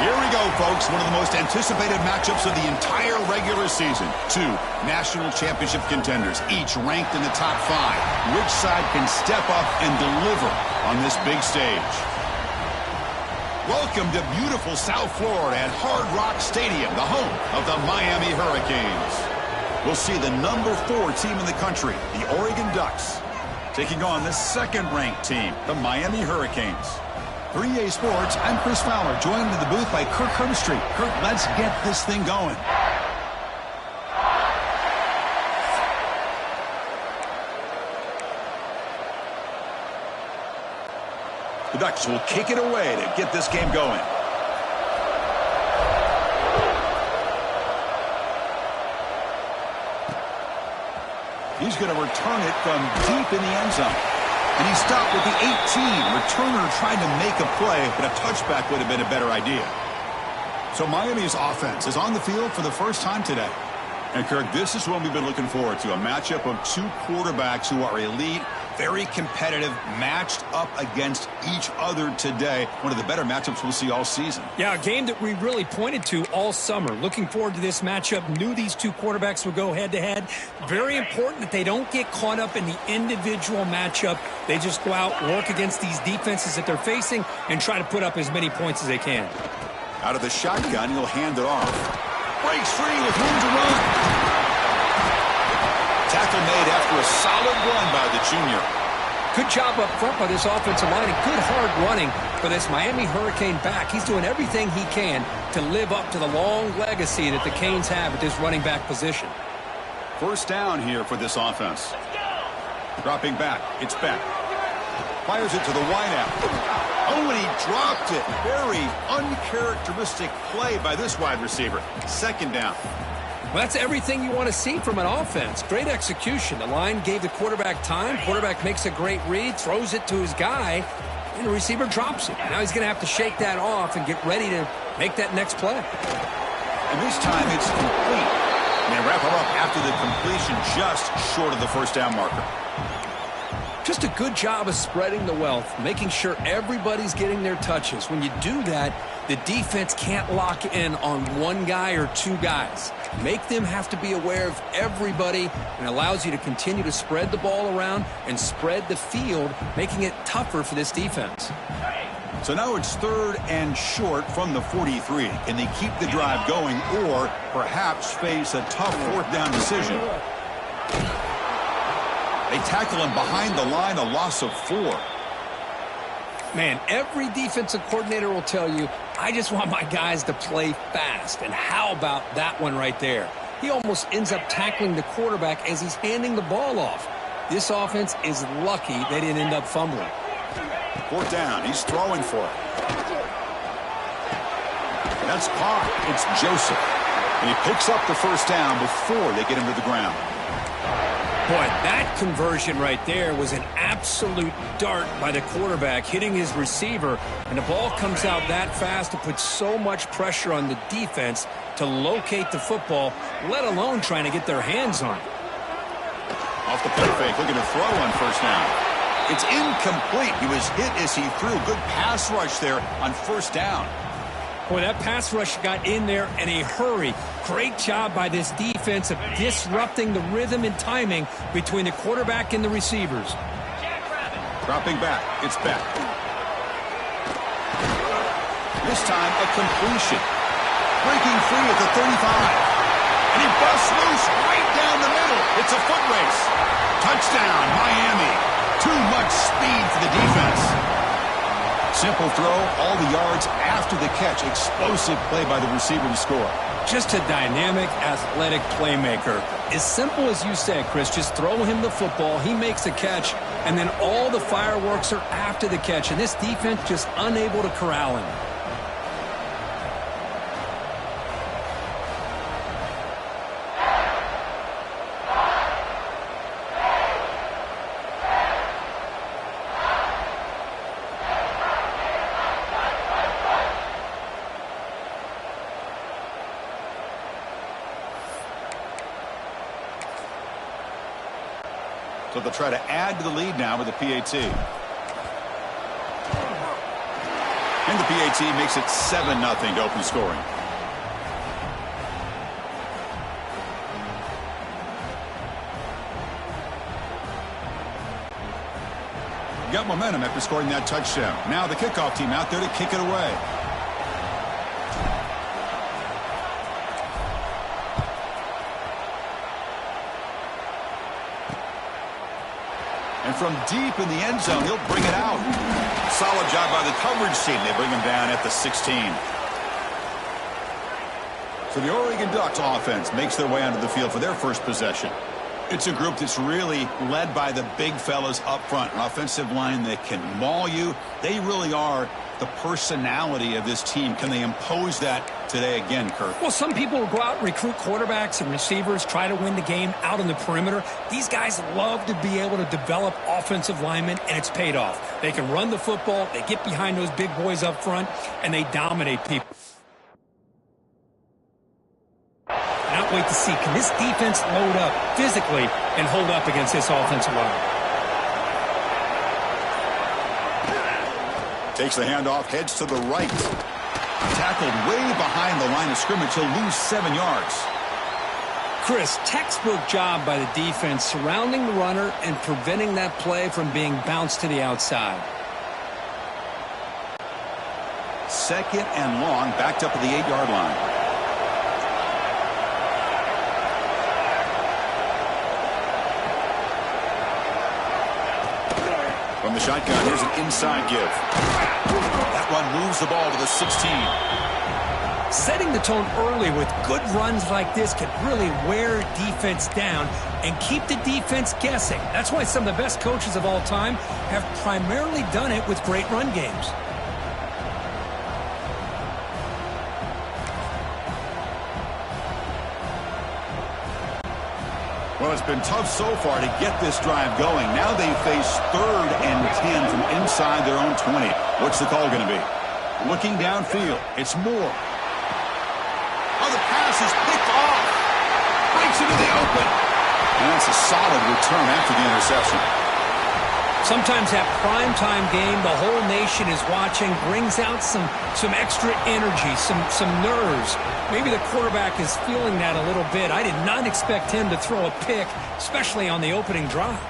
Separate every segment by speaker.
Speaker 1: Here we go, folks. One of the most anticipated matchups of the entire regular season. Two national championship contenders, each ranked in the top 5. Which side can step up and deliver on this big stage? Welcome to beautiful South Florida at Hard Rock Stadium, the home of the Miami Hurricanes. We'll see the number 4 team in the country, the Oregon Ducks, taking on the second-ranked team, the Miami Hurricanes. 3A Sports, I'm Chris Fowler, joined in the booth by Kirk Herbstreit. Kirk, let's get this thing going. The Ducks will kick it away to get this game going. He's going to return it from deep in the end zone. And he stopped with the 18. Returner trying to make a play, but a touchback would have been a better idea. So Miami's offense is on the field for the first time today. And Kirk, this is what we've been looking forward to, a matchup of 2 quarterbacks who are elite, very competitive, matched up against each other today. One of the better matchups we'll see all season.
Speaker 2: Yeah, a game that we really pointed to all summer. Looking forward to this matchup. Knew these 2 quarterbacks would go head-to-head. Very important that they don't get caught up in the individual matchup. They just go out, work against these defenses that they're facing, and try to put up as many points as they can.
Speaker 1: Out of the shotgun, he'll hand it off. Breaks free with room to run. Tackle made after a solid run by the junior.
Speaker 2: Good job up front by this offensive line and good hard running for this Miami Hurricane back. He's doing everything he can to live up to the long legacy that the Canes have at this running back position.
Speaker 1: First down here for this offense. Dropping back. It's Beck. Fires it to the wideout. Oh, and he dropped it. Very uncharacteristic play by this wide receiver. Second down.
Speaker 2: Well, that's everything you want to see from an offense. Great execution. The line gave the quarterback time. Quarterback makes a great read, throws it to his guy, and the receiver drops it. Now he's going to have to shake that off and get ready to make that next play.
Speaker 1: And this time it's complete. And they wrap it up after the completion just short of the first down marker.
Speaker 2: Just a good job of spreading the wealth, making sure everybody's getting their touches. When you do that, the defense can't lock in on one guy or 2 guys. Make them have to be aware of everybody, and allows you to continue to spread the ball around and spread the field, making it tougher for this defense.
Speaker 1: So now it's 3rd and short from the 43. Can they keep the drive going or perhaps face a tough 4th down decision? They tackle him behind the line, a loss of 4.
Speaker 2: Man, every defensive coordinator will tell you, I just want my guys to play fast. And how about that one right there? He almost ends up tackling the quarterback as he's handing the ball off. This offense is lucky they didn't end up fumbling.
Speaker 1: 4th down. He's throwing for it. That's caught. It's Joseph. And he picks up the first down before they get him to the ground.
Speaker 2: Boy, that conversion right there was an absolute dart by the quarterback, hitting his receiver, and the ball comes out that fast to put so much pressure on the defense to locate the football, let alone trying to get their hands on it.
Speaker 1: Off the pump fake, looking to throw on first down. It's incomplete. He was hit as he threw. Good pass rush there on first down.
Speaker 2: Boy, that pass rush got in there in a hurry. Great job by this defense of disrupting the rhythm and timing between the quarterback and the receivers.
Speaker 1: Dropping back, it's Beck. This time a completion. Breaking free at the 35. And he busts loose right down the middle. It's a foot race. Touchdown, Miami. Too much speed for the defense. Simple throw, all the yards after the catch. Explosive play by the receiver to score.
Speaker 2: Just a dynamic, athletic playmaker. As simple as you said, Chris, just throw him the football, he makes a catch, and then all the fireworks are after the catch, and this defense just unable to corral him.
Speaker 1: So they'll try to add to the lead now with the PAT. And the PAT makes it 7-0 to open scoring. Got momentum after scoring that touchdown. Now the kickoff team out there to kick it away. And from deep in the end zone, he'll bring it out. Solid job by the coverage team. They bring him down at the 16. So the Oregon Ducks offense makes their way onto the field for their first possession. It's a group that's really led by the big fellas up front. An offensive line that can maul you. They really are the personality of this team. Can they impose that today again, Kirk?
Speaker 3: Well, some people will go out and recruit quarterbacks and receivers, try to win the game out on the perimeter. These guys love to be able to develop offensive linemen, and it's paid off. They can run the football, they get behind those big boys up front, and they dominate people. Not wait to see, can this defense load up physically and hold up against this offensive line?
Speaker 1: Takes the handoff, heads to the right. Tackled way behind the line of scrimmage. He'll lose 7 yards.
Speaker 3: Chris, textbook job by the defense surrounding the runner and preventing that play from being bounced to the outside.
Speaker 1: 2nd and long, backed up at the 8-yard line. From the shotgun, here's an inside give. That one moves the ball to the 16.
Speaker 3: Setting the tone early with good runs like this can really wear defense down and keep the defense guessing. That's why some of the best coaches of all time have primarily done it with great run games.
Speaker 1: Well, it's been tough so far to get this drive going. Now they face 3rd and 10 from inside their own 20. What's the call going to be? Looking downfield. It's Moore. Oh, the pass is picked off. Breaks into the open. And that's a solid return after the interception.
Speaker 3: Sometimes that primetime game, the whole nation is watching, brings out some extra energy, some nerves. Maybe the quarterback is feeling that a little bit. I did not expect him to throw a pick, especially on the opening drive.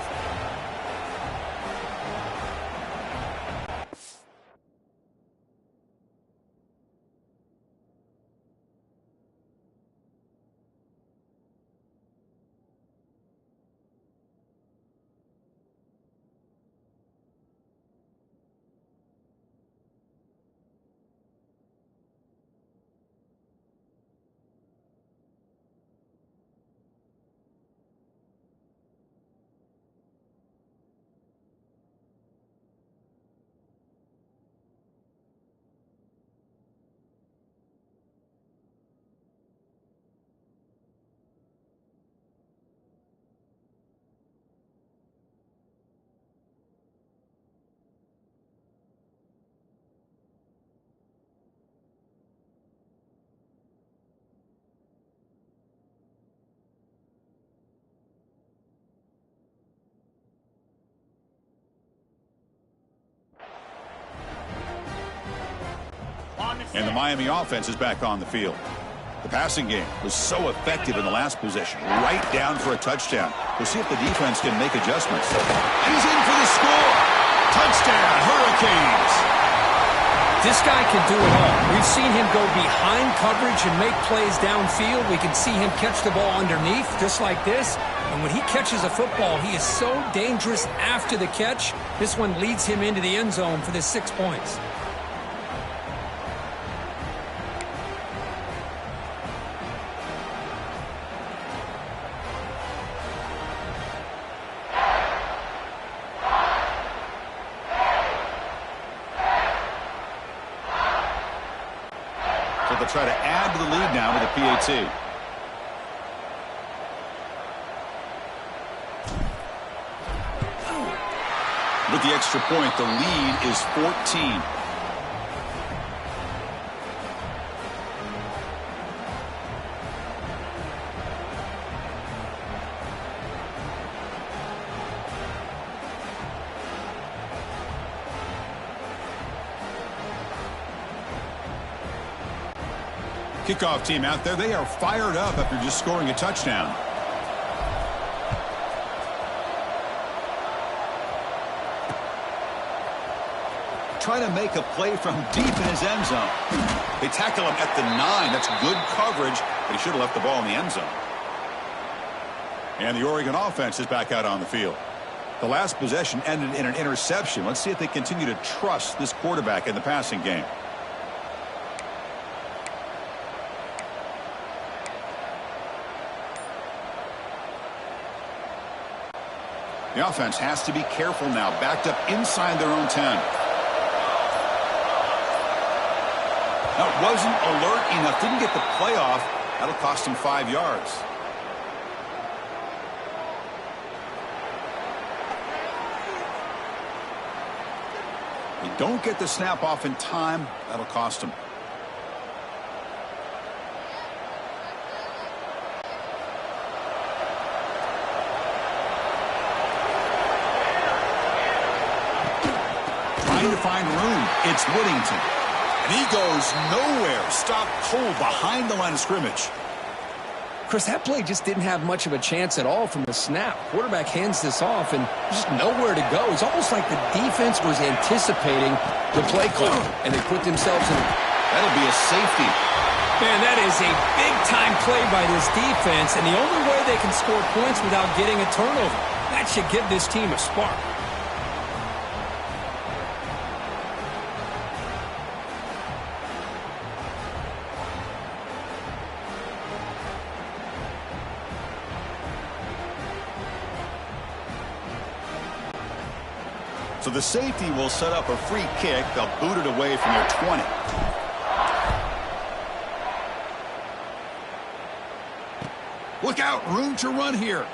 Speaker 1: And the Miami offense is back on the field. The passing game was so effective in the last possession. Right down for a touchdown. We'll see if the defense can make adjustments. And he's in for the score. Touchdown, Hurricanes.
Speaker 3: This guy can do it all. We've seen him go behind coverage and make plays downfield. We can see him catch the ball underneath, just like this. And when he catches a football, he is so dangerous after the catch. This one leads him into the end zone for the 6 points.
Speaker 1: They'll try to add to the lead now with a PAT. With the extra point, the lead is 14. Kickoff team out there, they are fired up after just scoring a touchdown. Trying to make a play from deep in his end zone. They tackle him at the 9. That's good coverage, but he should have left the ball in the end zone. And the Oregon offense is back out on the field. The last possession ended in an interception. Let's see if they continue to trust this quarterback in the passing game. The offense has to be careful now, backed up inside their own 10. Now, it wasn't alert enough, didn't get the play off. That'll cost him 5 yards. You don't get the snap off in time, that'll cost him. Trying to find room, it's Whittington. And he goes nowhere. Stopped cold behind the line of scrimmage.
Speaker 2: Chris, that play just didn't have much of a chance at all from the snap. Quarterback hands this off, and there's just nowhere to go. It's almost like the defense was anticipating the play call, and they put themselves in.
Speaker 1: That'll be a safety.
Speaker 3: Man, that is a big-time play by this defense, and the only way they can score points without getting a turnover. That should give this team a spark.
Speaker 1: So the safety will set up a free kick. They'll boot it away from their 20. Look out, room to run here.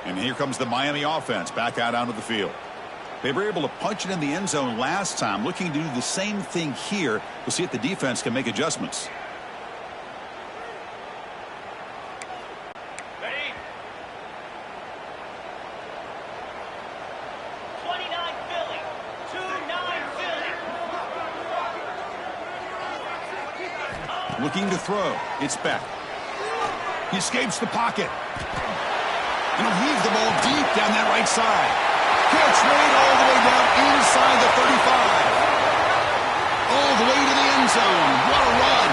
Speaker 1: And here comes the Miami offense back out onto the field. They were able to punch it in the end zone last time, looking to do the same thing here. We'll see if the defense can make adjustments. Looking to throw. It's Beck. He escapes the pocket. And he'll heave the ball deep down that right side. Catch made all the way down inside the 35. All the way to the end zone. What a run.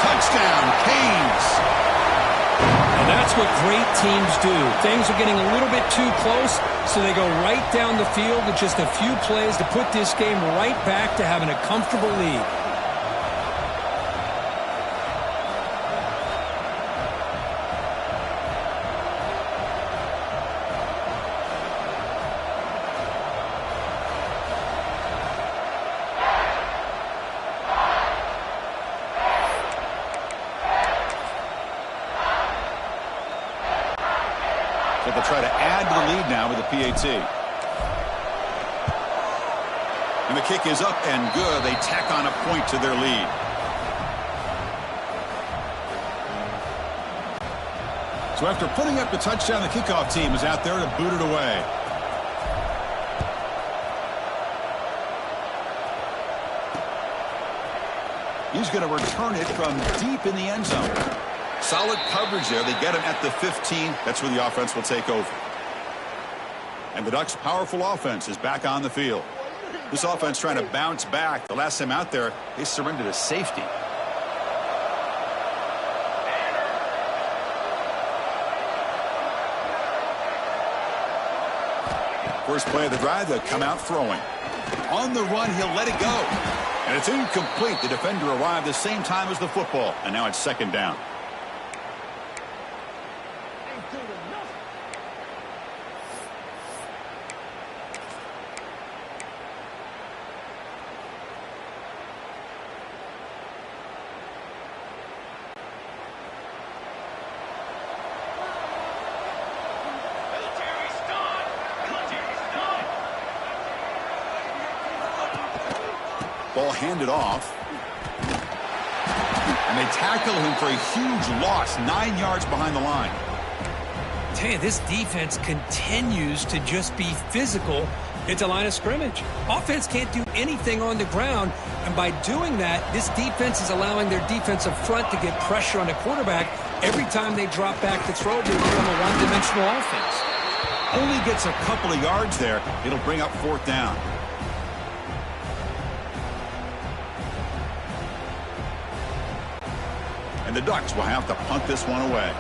Speaker 1: Touchdown, Canes.
Speaker 3: And that's what great teams do. Things are getting a little bit too close, so they go right down the field with just a few plays to put this game right back to having a comfortable lead.
Speaker 1: So they'll try to add to the lead now with a PAT. And the kick is up and good. They tack on a point to their lead. So after putting up the touchdown, the kickoff team is out there to boot it away. He's going to return it from deep in the end zone. Solid coverage there. They get him at the 15. That's where the offense will take over. And the Ducks' powerful offense is back on the field. This offense trying to bounce back. The last time out there, they surrendered a safety. First play of the drive, they'll come out throwing. On the run, he'll let it go. And it's incomplete. The defender arrived the same time as the football. And now it's second down. Ball handed off. And they tackle him for a huge loss, 9 yards behind the line.
Speaker 3: I tell you, this defense continues to just be physical It's a line of scrimmage. Offense can't do anything on the ground, and by doing that, this defense is allowing their defensive front to get pressure on the quarterback. Every time they drop back to throw, they become a one-dimensional offense.
Speaker 1: Only gets a couple of yards there. It'll bring up 4th down. And the Ducks will have to punt this one away.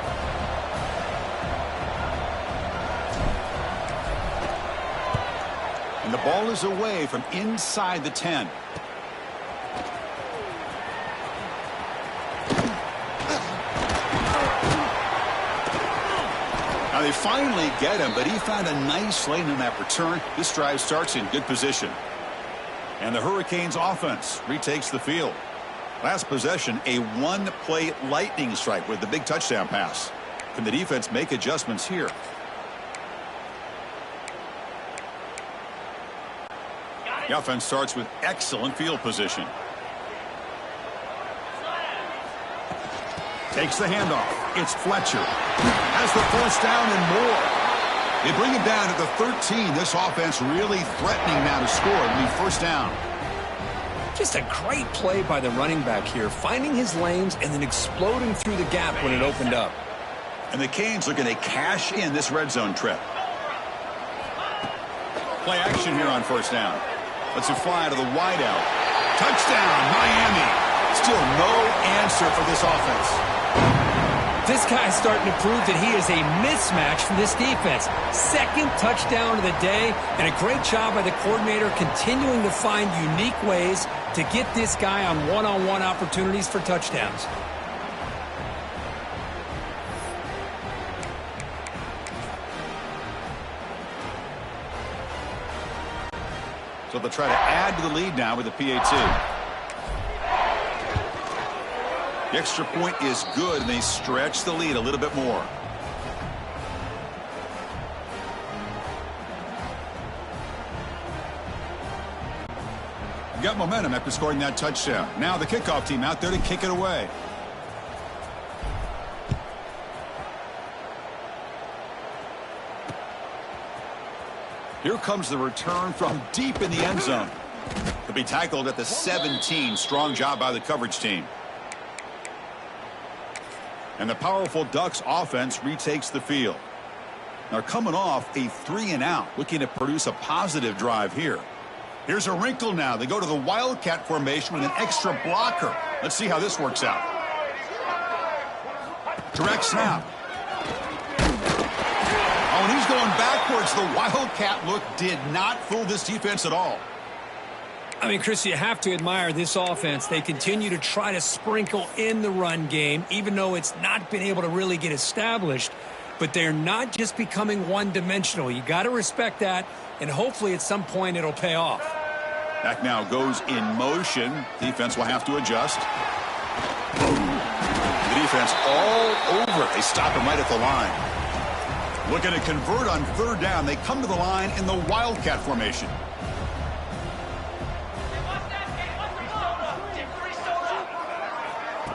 Speaker 1: And the ball is away from inside the 10. Now they finally get him, but he found a nice lane in that return. This drive starts in good position. And the Hurricanes offense retakes the field. Last possession, a one-play lightning strike with the big touchdown pass. Can the defense make adjustments here? The offense starts with excellent field position. Takes the handoff. It's Fletcher. Has the 1st down and more. They bring him down at the 13. This offense really threatening now to score. It'll be 1st down.
Speaker 2: Just a great play by the running back here, finding his lanes and then exploding through the gap when it opened up.
Speaker 1: And the Canes looking to cash in this red zone trip. Play action here on 1st down. Lets it fly to the wideout. Touchdown, Miami. Still no answer for this offense.
Speaker 3: This guy's starting to prove that he is a mismatch for this defense. 2nd touchdown of the day, and a great job by the coordinator continuing to find unique ways to get this guy on one-on-one opportunities for touchdowns.
Speaker 1: So they'll try to add to the lead now with the PAT. The extra point is good, and they stretch the lead a little bit more. Got momentum after scoring that touchdown. Now the kickoff team out there to kick it away. Here comes the return from deep in the end zone. He'll be tackled at the 17. Strong job by the coverage team. And the powerful Ducks offense retakes the field. They're coming off a 3-and-out, looking to produce a positive drive here. Here's a wrinkle now. They go to the Wildcat formation with an extra blocker. Let's see how this works out. Direct snap. Oh, and he's going backwards. The Wildcat look did not fool this defense at all.
Speaker 3: I mean, Chris, you have to admire this offense. They continue to try to sprinkle in the run game, even though it's not been able to really get established. But they're not just becoming one-dimensional. You got to respect that, and hopefully at some point it'll pay off.
Speaker 1: Back now goes in motion. Defense will have to adjust. The defense all over. They stop him right at the line. Looking to convert on 3rd down. They come to the line in the Wildcat formation.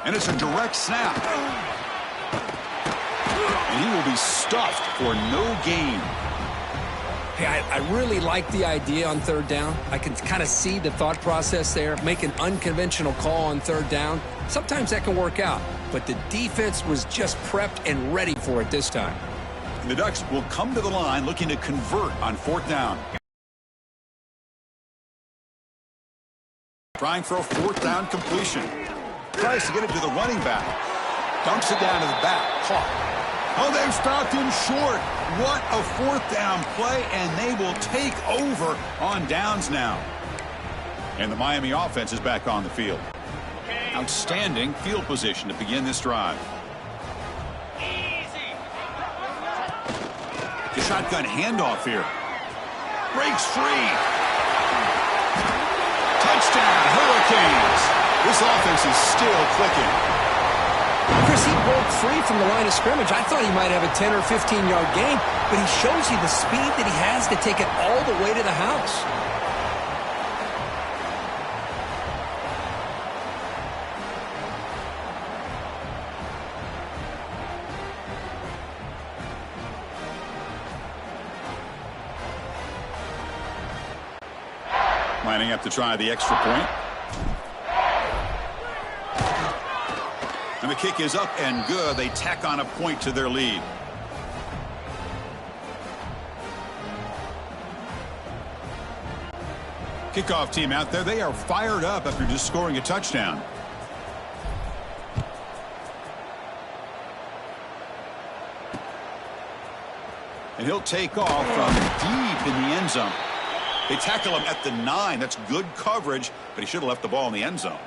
Speaker 1: And it's a direct snap. And he will be stuffed for no gain.
Speaker 2: Hey, I really like the idea on 3rd down. I can kind of see the thought process there. Make an unconventional call on 3rd down. Sometimes that can work out. But the defense was just prepped and ready for it this time.
Speaker 1: And the Ducks will come to the line looking to convert on 4th down. Trying for a 4th down completion. Tries to get it to the running back. Dumps it down to the back. Caught. Oh, they've stopped him short. What a 4th down play, and they will take over on downs now. And the Miami offense is back on the field. Outstanding field position to begin this drive. The shotgun handoff here. Breaks free. Touchdown, Hurricanes. This offense is still clicking.
Speaker 2: Chris, he broke free from the line of scrimmage. I thought he might have a 10 or 15-yard gain, but he shows you the speed that he has to take it all the way to the house.
Speaker 1: Lining up to try the extra point. And the kick is up and good. They tack on a point to their lead. Kickoff team out there. They are fired up after just scoring a touchdown. And he'll take off from deep in the end zone. They tackle him at the 9. That's good coverage, but he should have left the ball in the end zone.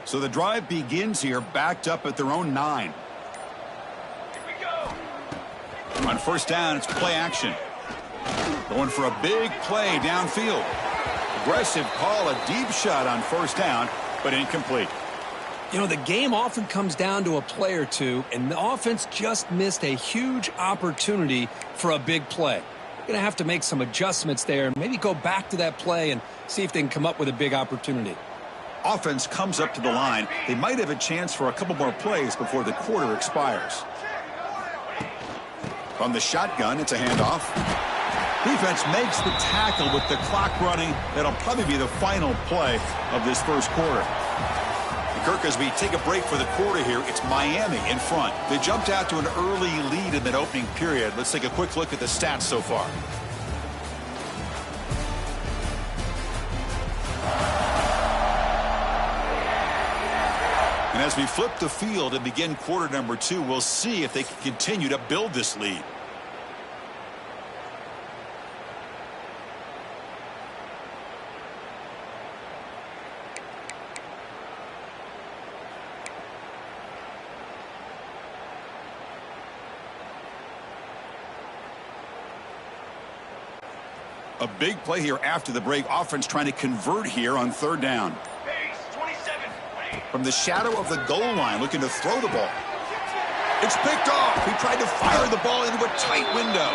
Speaker 1: So the drive begins here, backed up at their own 9. On first down, it's play action. Going for a big play downfield. Aggressive call, a deep shot on first down, but incomplete.
Speaker 2: You know, the game often comes down to a play or two, and the offense just missed a huge opportunity for a big play. They're going to have to make some adjustments there and maybe go back to that play and see if they can come up with a big opportunity.
Speaker 1: Offense comes up to the line. They might have a chance for a couple more plays before the quarter expires. From the shotgun, it's a handoff. Defense makes the tackle with the clock running. That'll probably be the final play of this first quarter. And Kirk, as we take a break for the quarter here, it's Miami in front. They jumped out to an early lead in that opening period. Let's take a quick look at the stats so far. And as we flip the field and begin quarter number 2, we'll see if they can continue to build this lead. A big play here after the break. Offense trying to convert here on third down. From the shadow of the goal line, looking to throw the ball. It's picked off. He tried to fire the ball into a tight window.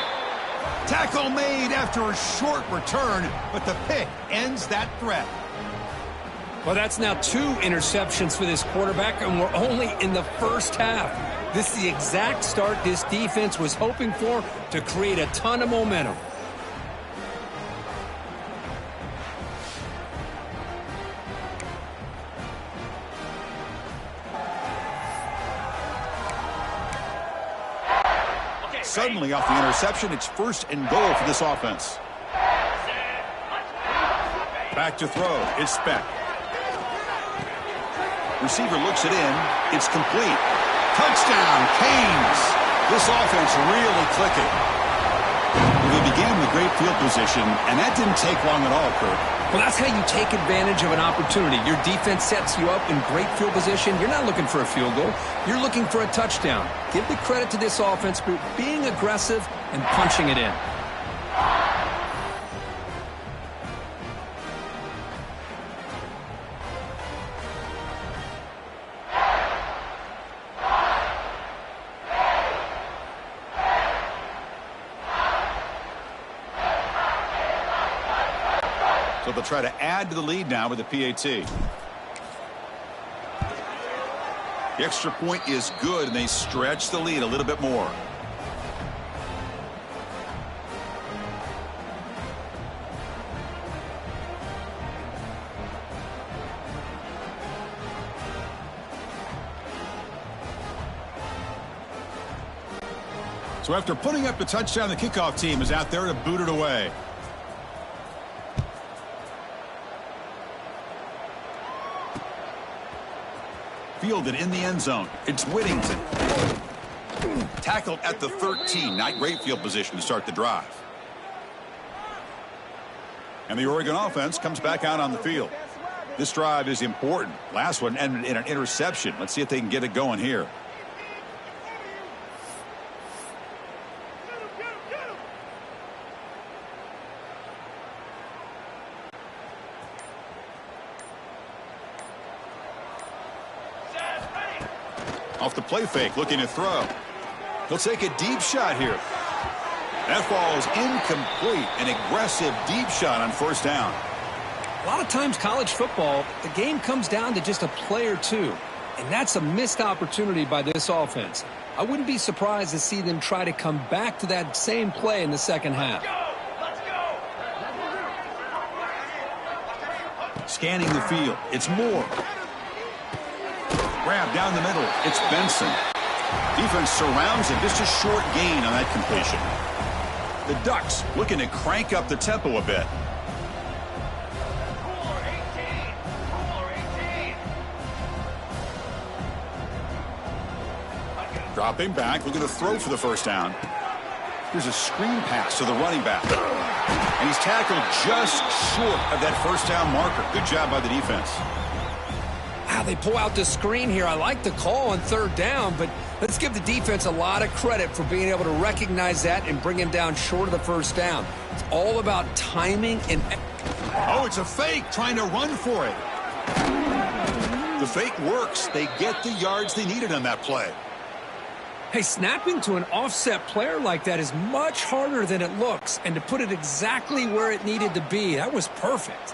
Speaker 1: Tackle made after a short return, but the pick ends that threat.
Speaker 2: Well, that's now 2 interceptions for this quarterback, and we're only in the first half. This is the exact start this defense was hoping for to create a ton of momentum.
Speaker 1: Suddenly off the interception, it's first and goal for this offense. Back to throw. It's Speck. Receiver looks it in. It's complete. Touchdown, Canes. This offense really clicking. Well, they began with great field position, and that didn't take long at all, Kurt.
Speaker 2: Well, that's how you take advantage of an opportunity. Your defense sets you up in great field position. You're not looking for a field goal. You're looking for a touchdown. Give the credit to this offense for being aggressive and punching it in.
Speaker 1: So they'll try to add to the lead now with the PAT. The extra point is good, and they stretch the lead a little bit more. So after putting up the touchdown, the kickoff team is out there to boot it away. Fielded in the end zone. It's Whittington. Tackled at the 13. Not great field position to start the drive. And the Oregon offense comes back out on the field. This drive is important. Last one ended in an interception. Let's see if they can get it going here. Off the play fake, looking to throw. He'll take a deep shot here. That falls incomplete. An aggressive deep shot on first down.
Speaker 2: A lot of times college football, the game comes down to just a play or two. And that's a missed opportunity by this offense. I wouldn't be surprised to see them try to come back to that same play in the second half.
Speaker 1: Scanning the field. It's Moore. Grab down the middle. It's Benson. Defense surrounds him. Just a short gain on that completion. The Ducks looking to crank up the tempo a bit. Dropping back, looking to throw for the first down. Here's a screen pass to the running back. And he's tackled just short of that first down marker. Good job by the defense.
Speaker 2: Wow, they pull out the screen here. I like the call on third down, but let's give the defense a lot of credit for being able to recognize that and bring him down short of the first down. It's all about timing and...
Speaker 1: Oh, it's a fake, trying to run for it. The fake works. They get the yards they needed on that play.
Speaker 2: Hey, snapping to an offset player like that is much harder than it looks, and to put it exactly where it needed to be, that was perfect.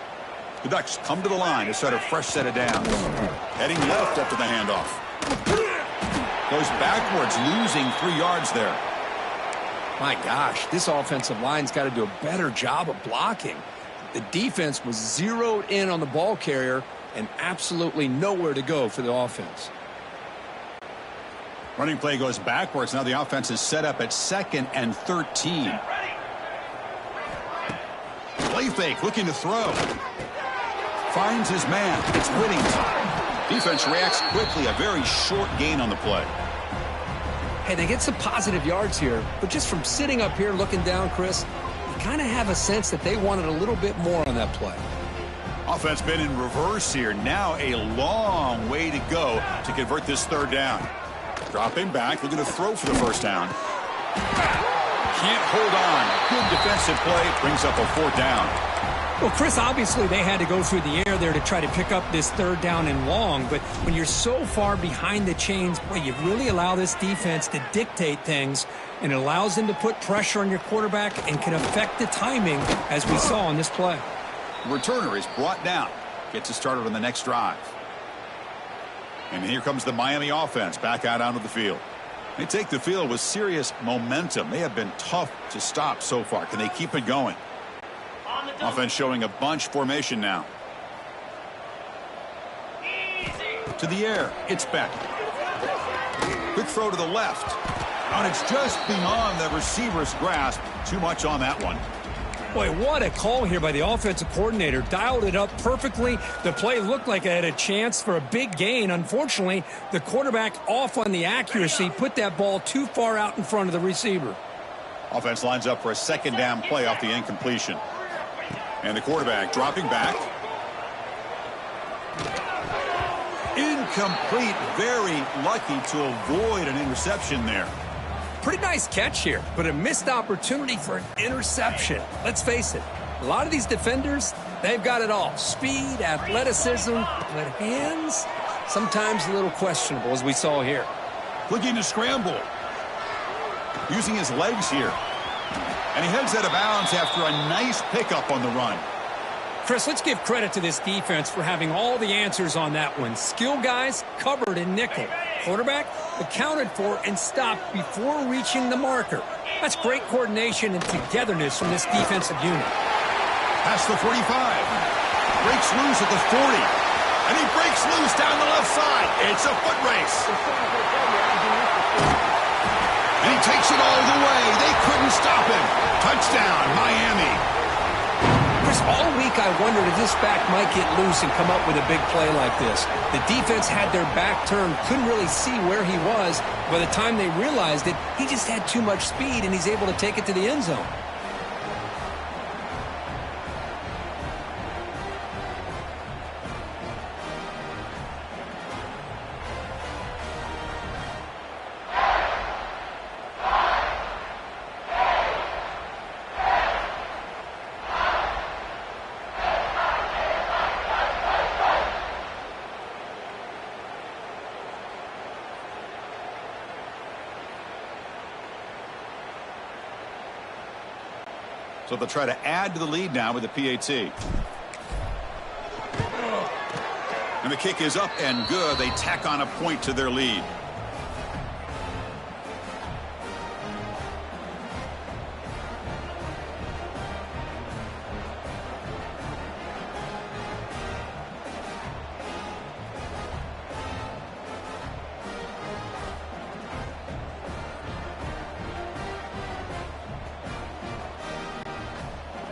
Speaker 1: The Ducks come to the line to start a fresh set of downs. Heading left after the handoff. Goes backwards, losing 3 yards there.
Speaker 2: My gosh, this offensive line's got to do a better job of blocking. The defense was zeroed in on the ball carrier and absolutely nowhere to go for the offense.
Speaker 1: Running play goes backwards. Now the offense is set up at 2nd and 13. Play fake, looking to throw. Finds his man. It's Whittington. Defense reacts quickly. A very short gain on the play.
Speaker 2: Hey, they get some positive yards here, but just from sitting up here looking down, Chris, you kind of have a sense that they wanted a little bit more on that play.
Speaker 1: Offense been in reverse here. Now a long way to go to convert this third down. Dropping back, looking to throw for the first down. Can't hold on. Good defensive play. Brings up a 4th down.
Speaker 3: Well, Chris, obviously they had to go through the air there to try to pick up this third down and long, but when you're so far behind the chains, boy, you really allow this defense to dictate things, and it allows them to put pressure on your quarterback and can affect the timing, as we saw on this play.
Speaker 1: The returner is brought down. Gets it started on the next drive. And here comes the Miami offense back out onto the field. They take the field with serious momentum. They have been tough to stop so far. Can they keep it going? Offense showing a bunch formation now. To the air. It's Beck. Quick throw to the left. And it's just beyond the receiver's grasp. Too much on that one.
Speaker 3: Boy, what a call here by the offensive coordinator. Dialed it up perfectly. The play looked like it had a chance for a big gain. Unfortunately, the quarterback off on the accuracy, put that ball too far out in front of the receiver.
Speaker 1: Offense lines up for a 2nd down play off the incompletion. And the quarterback dropping back. Incomplete. Very lucky to avoid an interception there.
Speaker 2: Pretty nice catch here, but a missed opportunity for an interception. Let's face it, a lot of these defenders, they've got it all. Speed, athleticism, but hands, sometimes a little questionable, as we saw here.
Speaker 1: Looking to scramble. Using his legs here. And he heads out of bounds after a nice pickup on the run.
Speaker 3: Chris, let's give credit to this defense for having all the answers on that one. Skill guys covered in nickel. Quarterback accounted for and stopped before reaching the marker. That's great coordination and togetherness from this defensive unit.
Speaker 1: Past the 45. Breaks loose at the 40. And he breaks loose down the left side. It's a foot race. And he takes it all the way. They couldn't stop him. Touchdown, Miami.
Speaker 2: Chris, all week I wondered if this back might get loose and come up with a big play like this. The defense had their back turned, couldn't really see where he was. By the time they realized it, he just had too much speed, and he's able to take it to the end zone.
Speaker 1: So they'll try to add to the lead now with the PAT. And the kick is up and good. They tack on a point to their lead.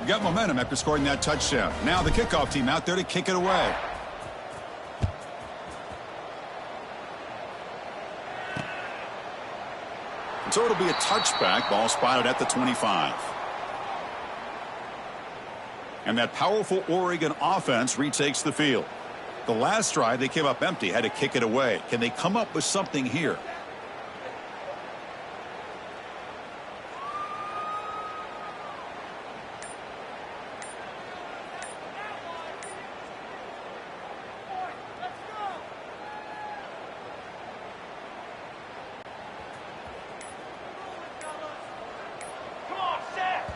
Speaker 1: Got momentum after scoring that touchdown. Now the kickoff team out there to kick it away. So it'll be a touchback. Ball spotted at the 25. And that powerful Oregon offense retakes the field. The last drive they came up empty, had to kick it away. Can they come up with something here?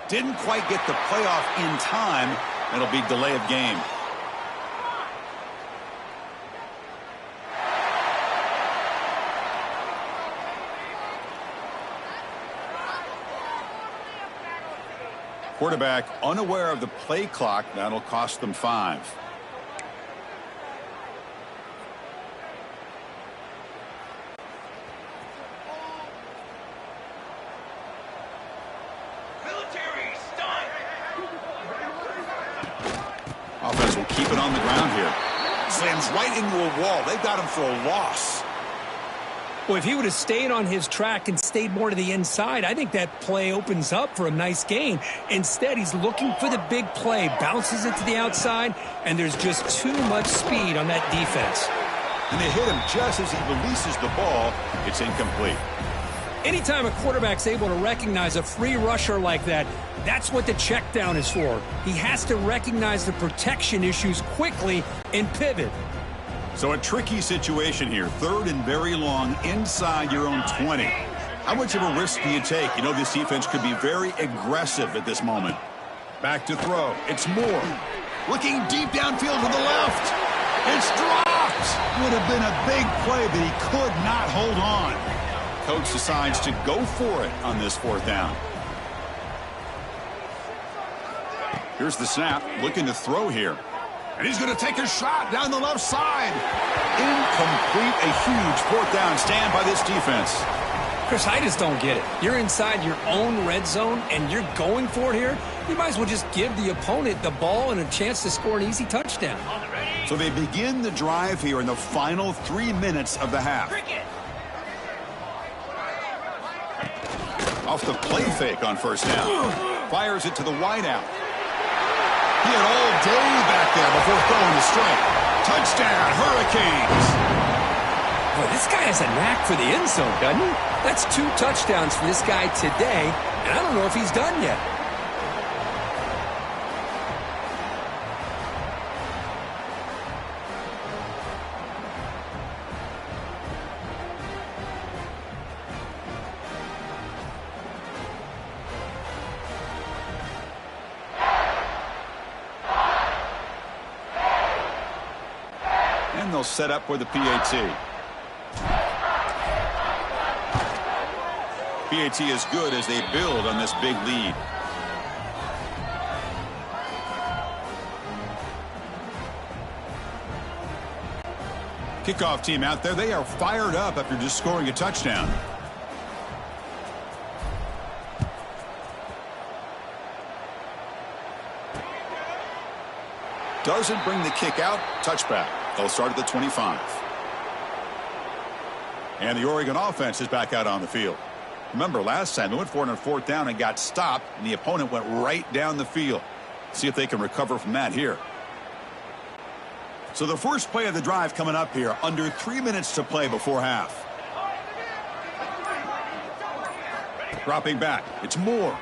Speaker 1: Didn't quite get the playoff in time. It'll be delay of game. Quarterback unaware of the play clock. That'll cost them 5. Offense will keep it on the ground here. Slams right into a wall. They've got him for a loss.
Speaker 3: Well, if he would have stayed on his track and stayed more to the inside, I think that play opens up for a nice gain. Instead, he's looking for the big play, bounces it to the outside, and there's just too much speed on that defense.
Speaker 1: And they hit him just as he releases the ball. It's incomplete.
Speaker 3: Anytime a quarterback's able to recognize a free rusher like that, that's what the check down is for. He has to recognize the protection issues quickly and pivot.
Speaker 1: So a tricky situation here. 3rd and very long inside your own 20. How much of a risk do you take? You know this defense could be very aggressive at this moment. Back to throw. It's Moore. Looking deep downfield to the left. It's dropped. Would have been a big play, but he could not hold on. Coach decides to go for it on this 4th down. Here's the snap, looking to throw here. And he's going to take a shot down the left side. Incomplete, a huge 4th down stand by this defense.
Speaker 3: Chris, I just don't get it. You're inside your own red zone, and you're going for it here. You might as well just give the opponent the ball and a chance to score an easy touchdown.
Speaker 1: So they begin the drive here in the final 3 minutes of the half. Off the play fake on 1st down. Fires it to the wideout. He had all day back there before throwing the strike. Touchdown, Hurricanes.
Speaker 3: Boy, this guy has a knack for the end zone, doesn't he? That's 2 touchdowns for this guy today, and I don't know if he's done yet.
Speaker 1: And they'll set up for the PAT. PAT is good as they build on this big lead. Kickoff team out there. They are fired up after just scoring a touchdown. Doesn't bring the kick out. Touchback. They'll start at the 25. And the Oregon offense is back out on the field. Remember, last time they went for it on 4th down and got stopped, and the opponent went right down the field. See if they can recover from that here. So the first play of the drive coming up here, under 3 minutes to play before half. Dropping back, it's Moore.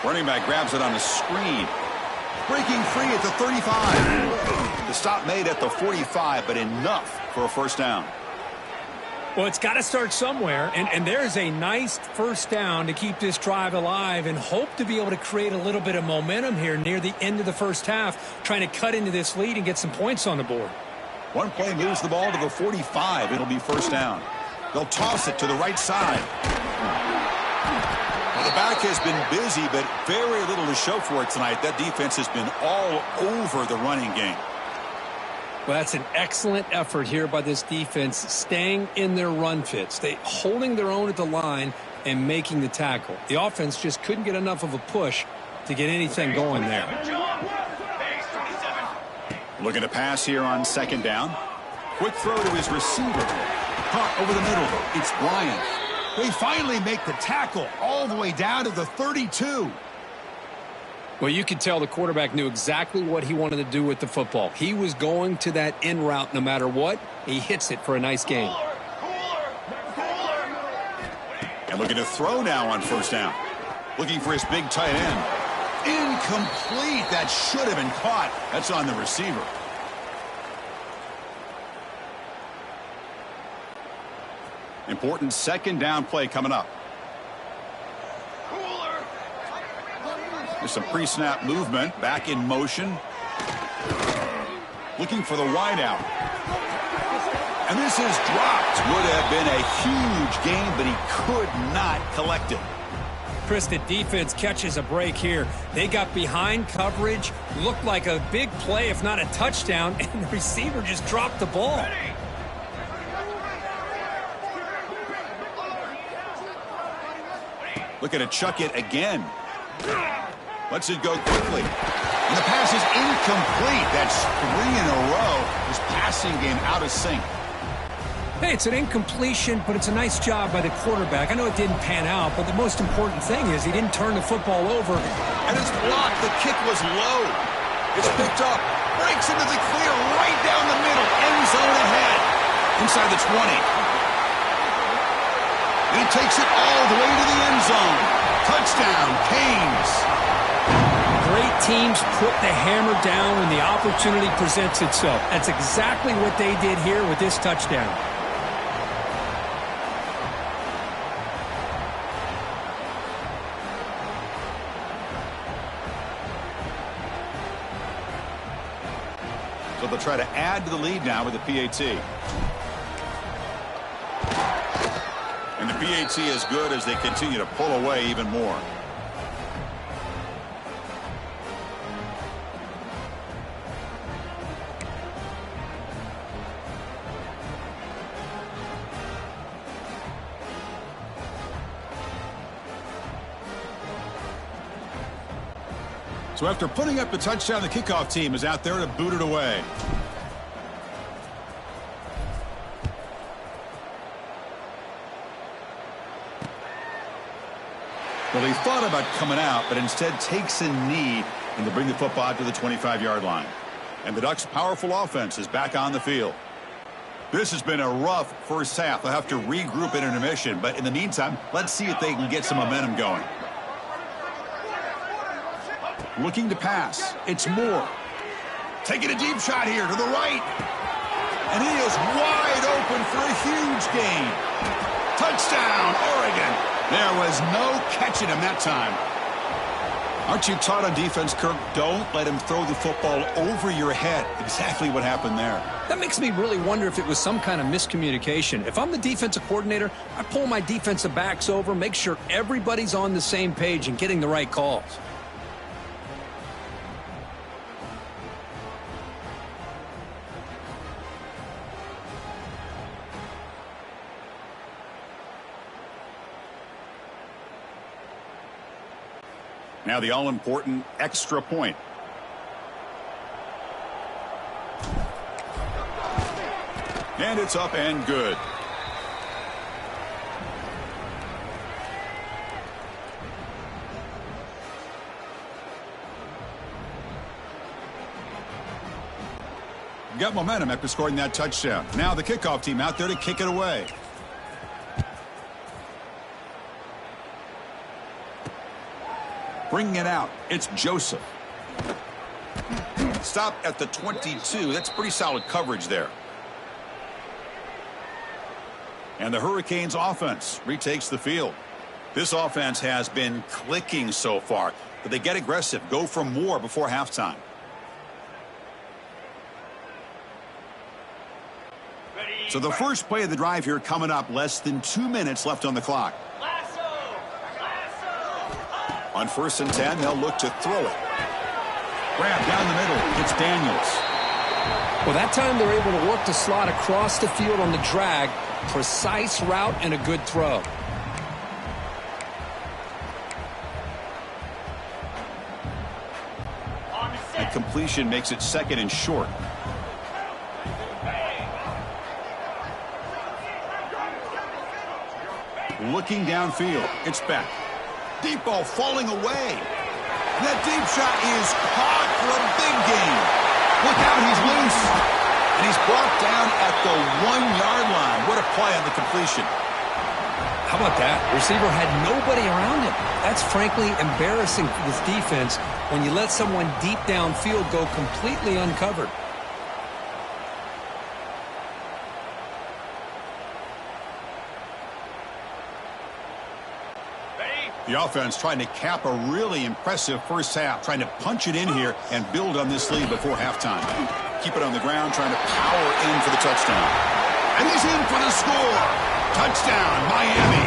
Speaker 1: Running back grabs it on a screen. Breaking free at the 35. The stop made at the 45, but enough for a 1st down.
Speaker 3: Well, it's got to start somewhere, and there's a nice 1st down to keep this drive alive and hope to be able to create a little bit of momentum here near the end of the 1st half, trying to cut into this lead and get some points on the board.
Speaker 1: One play moves the ball to the 45. It'll be first down. They'll toss it to the right side. Well, the back has been busy, but very little to show for it tonight. That defense has been all over the running game.
Speaker 2: Well, that's an excellent effort here by this defense, staying in their run fits. They holding their own at the line and making the tackle. The offense just couldn't get enough of a push to get anything going there.
Speaker 1: Looking to pass here on second down. Quick throw to his receiver. Caught over the middle. It's Bryant. They finally make the tackle all the way down to the 32.
Speaker 2: Well, you could tell the quarterback knew exactly what he wanted to do with the football. He was going to that in route no matter what. He hits it for a nice gain.
Speaker 1: And looking to throw now on first down. Looking for his big tight end. Incomplete. That should have been caught. That's on the receiver. Important second down play coming up. There's some pre-snap movement. Back in motion. Looking for the wideout. And this is dropped. Would have been a huge gain, but he could not collect it.
Speaker 2: Chris, the defense catches a break here. They got behind coverage, looked like a big play, if not a touchdown, and the receiver just dropped the ball.
Speaker 1: Looking to chuck it again. Lets it go quickly. And the pass is incomplete. That's 3 in a row. His passing game out of sync.
Speaker 2: Hey, it's an incompletion, but it's a nice job by the quarterback. I know it didn't pan out, but the most important thing is he didn't turn the football over.
Speaker 1: And it's blocked. The kick was low. It's picked up. Breaks into the clear right down the middle. End zone ahead. Inside the 20. And he takes it all the way to the end zone. Touchdown, Canes.
Speaker 2: Great teams put the hammer down when the opportunity presents itself. That's exactly what they did here with this touchdown.
Speaker 1: So they'll try to add to the lead now with the PAT. And the PAT is good as they continue to pull away even more. So after putting up the touchdown, the kickoff team is out there to boot it away. Well, he thought about coming out, but instead takes a knee, and they'll bring the football out to the 25-yard line. And the Ducks' powerful offense is back on the field. This has been a rough first half. They'll have to regroup in intermission, but in the meantime, let's see if they can get some momentum going. Looking to pass. It's Moore. Taking a deep shot here to the right. And he is wide open for a huge gain. Touchdown, Oregon. There was no catching him that time. Aren't you taught on defense, Kirk? Don't let him throw the football over your head. Exactly what happened there.
Speaker 2: That makes me really wonder if it was some kind of miscommunication. If I'm the defensive coordinator, I pull my defensive backs over, make sure everybody's on the same page and getting the right calls.
Speaker 1: Now the all-important extra point. And it's up and good. Got momentum after scoring that touchdown. Now the kickoff team out there to kick it away. Bringing it out, it's Joseph. Stop at the 22. That's pretty solid coverage there. And the Hurricanes offense retakes the field. This offense has been clicking so far, but they get aggressive, go for more before halftime. So the first play of the drive here coming up, less than 2 minutes left on the clock. On 1st and 10, they'll look to throw it. Grab down the middle. It's Daniels.
Speaker 2: Well, that time they're able to work the slot across the field on the drag. Precise route and a good throw.
Speaker 1: The completion makes it 2nd and short. Looking downfield. It's Beck. Deep ball falling away. And that deep shot is caught for a big gain. Look out, he's loose. And he's brought down at the 1-yard line. What a play on the completion.
Speaker 2: How about that? The receiver had nobody around him. That's frankly embarrassing for this defense when you let someone deep downfield go completely uncovered.
Speaker 1: The offense trying to cap a really impressive first half, trying to punch it in here and build on this lead before halftime. Keep it on the ground, trying to power in for the touchdown. And he's in for the score. Touchdown, Miami.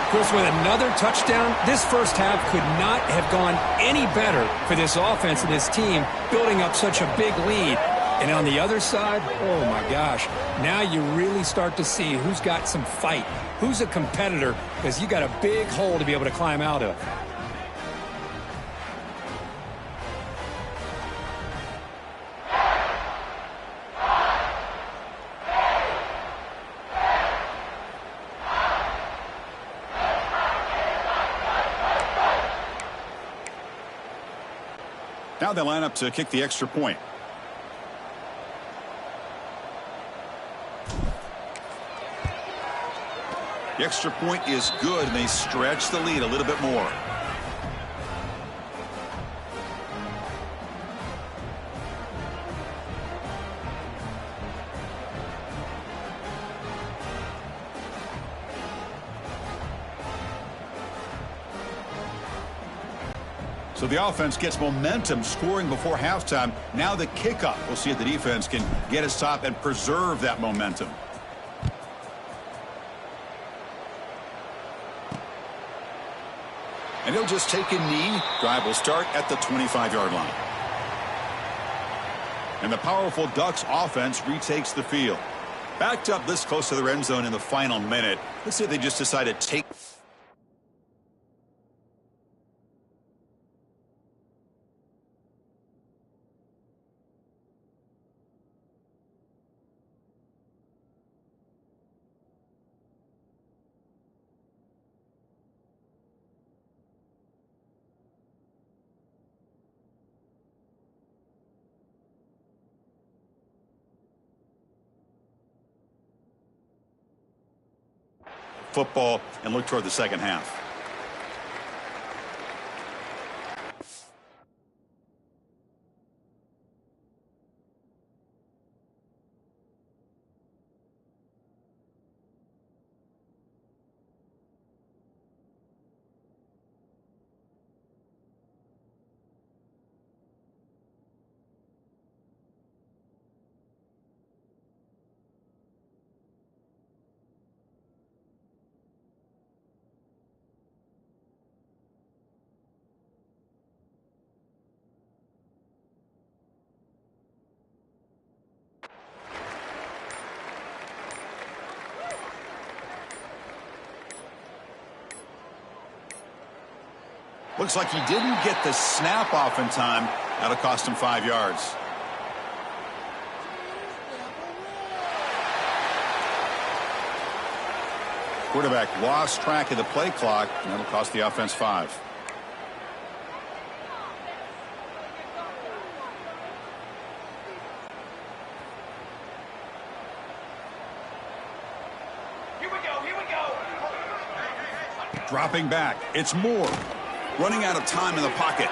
Speaker 2: Of course, with another touchdown, this first half could not have gone any better for this offense and this team, building up such a big lead. And on the other side, oh my gosh, now you really start to see who's got some fight, who's a competitor, because you got a big hole to be able to climb out of.
Speaker 1: Now they line up to kick the extra point. The extra point is good, and they stretch the lead a little bit more. So the offense gets momentum, scoring before halftime. Now the kickoff. We'll see if the defense can get a stop and preserve that momentum. And he'll just take a knee. Drive will start at the 25-yard line. And the powerful Ducks offense retakes the field. Backed up this close to the end zone in the final minute. Let's see if they just decide to take. Football and look toward the second half. Looks like he didn't get the snap off in time. That'll cost him 5 yards. Quarterback lost track of the play clock, and that'll cost the offense 5.
Speaker 4: Here we go.
Speaker 1: Dropping back. It's Moore. Running out of time in the pocket.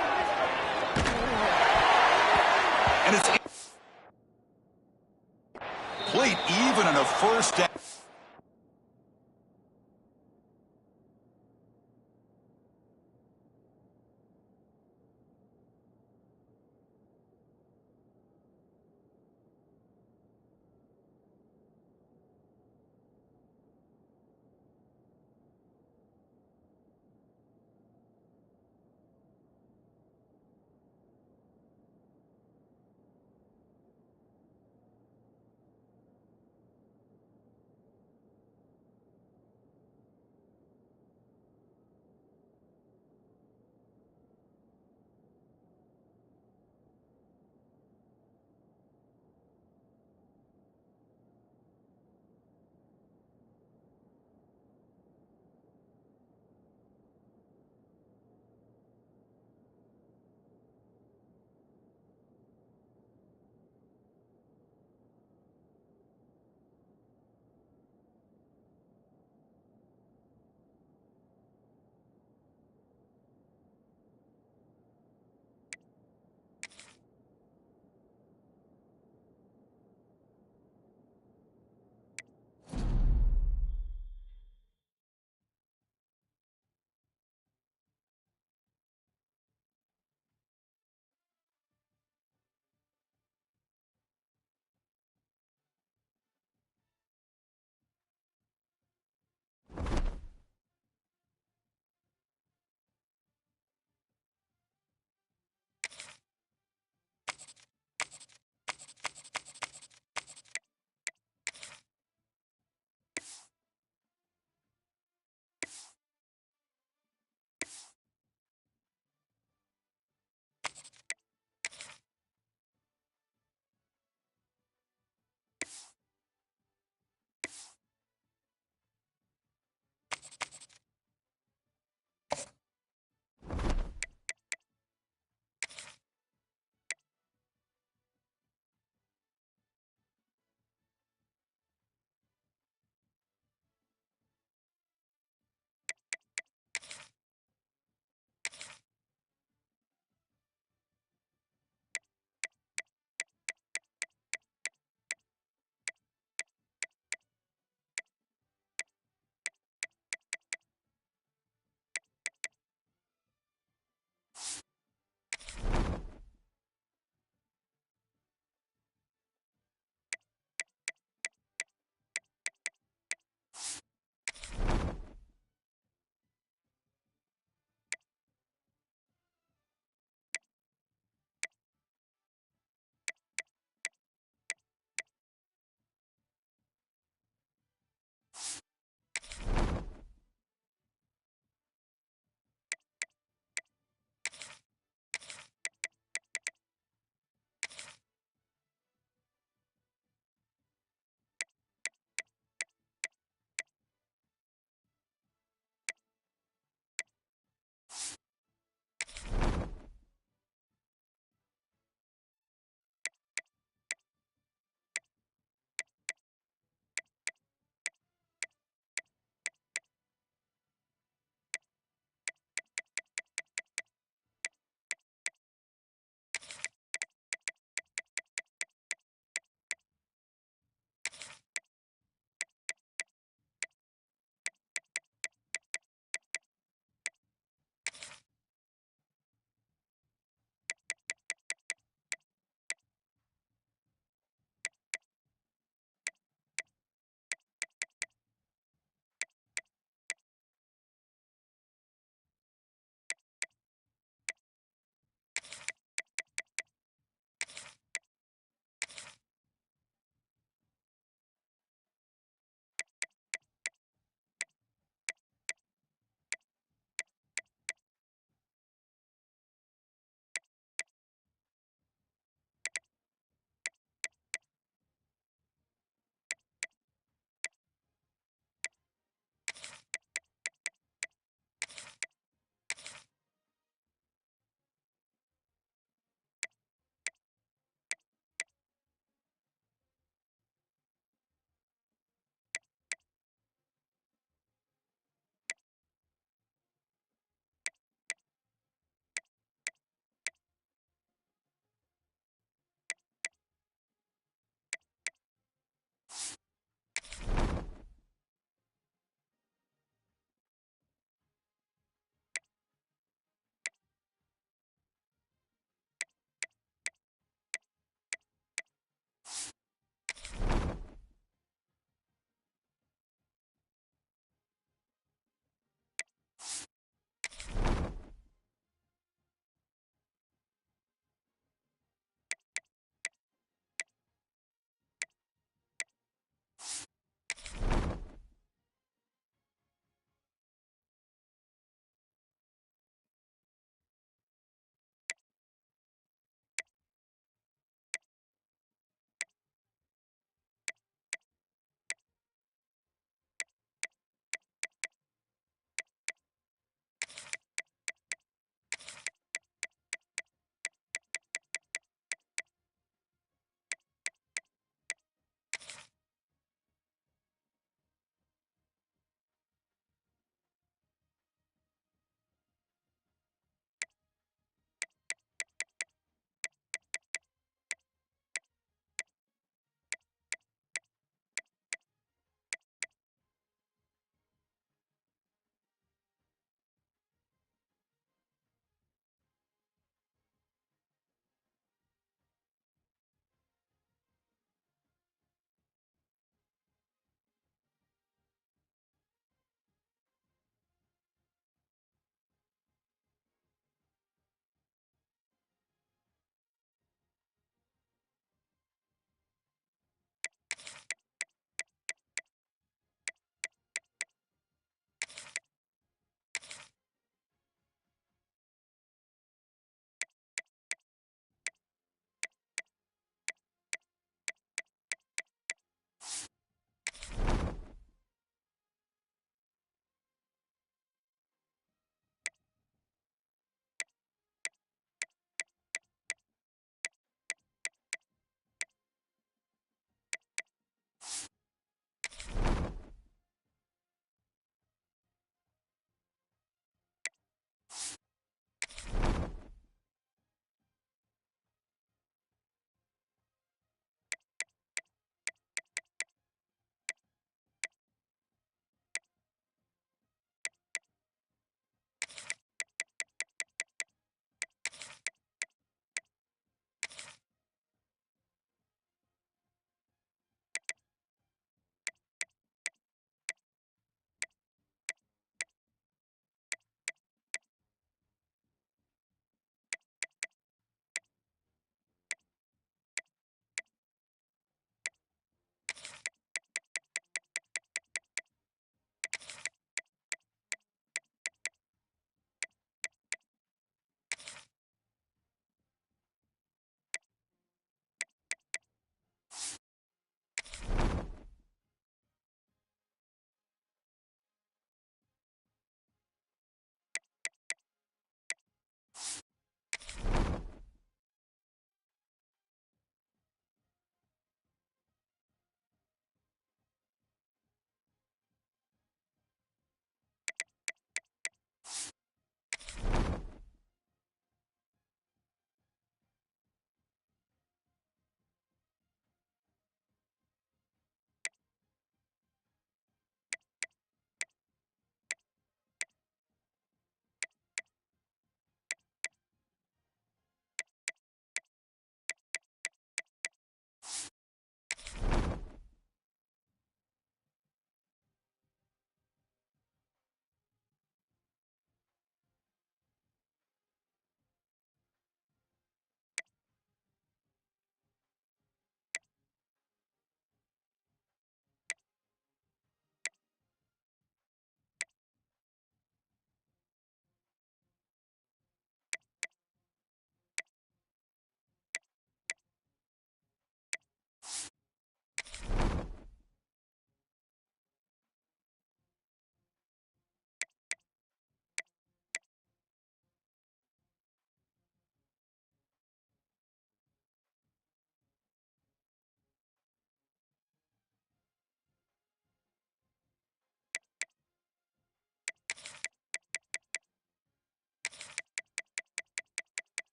Speaker 1: And it's complete, even in a first down.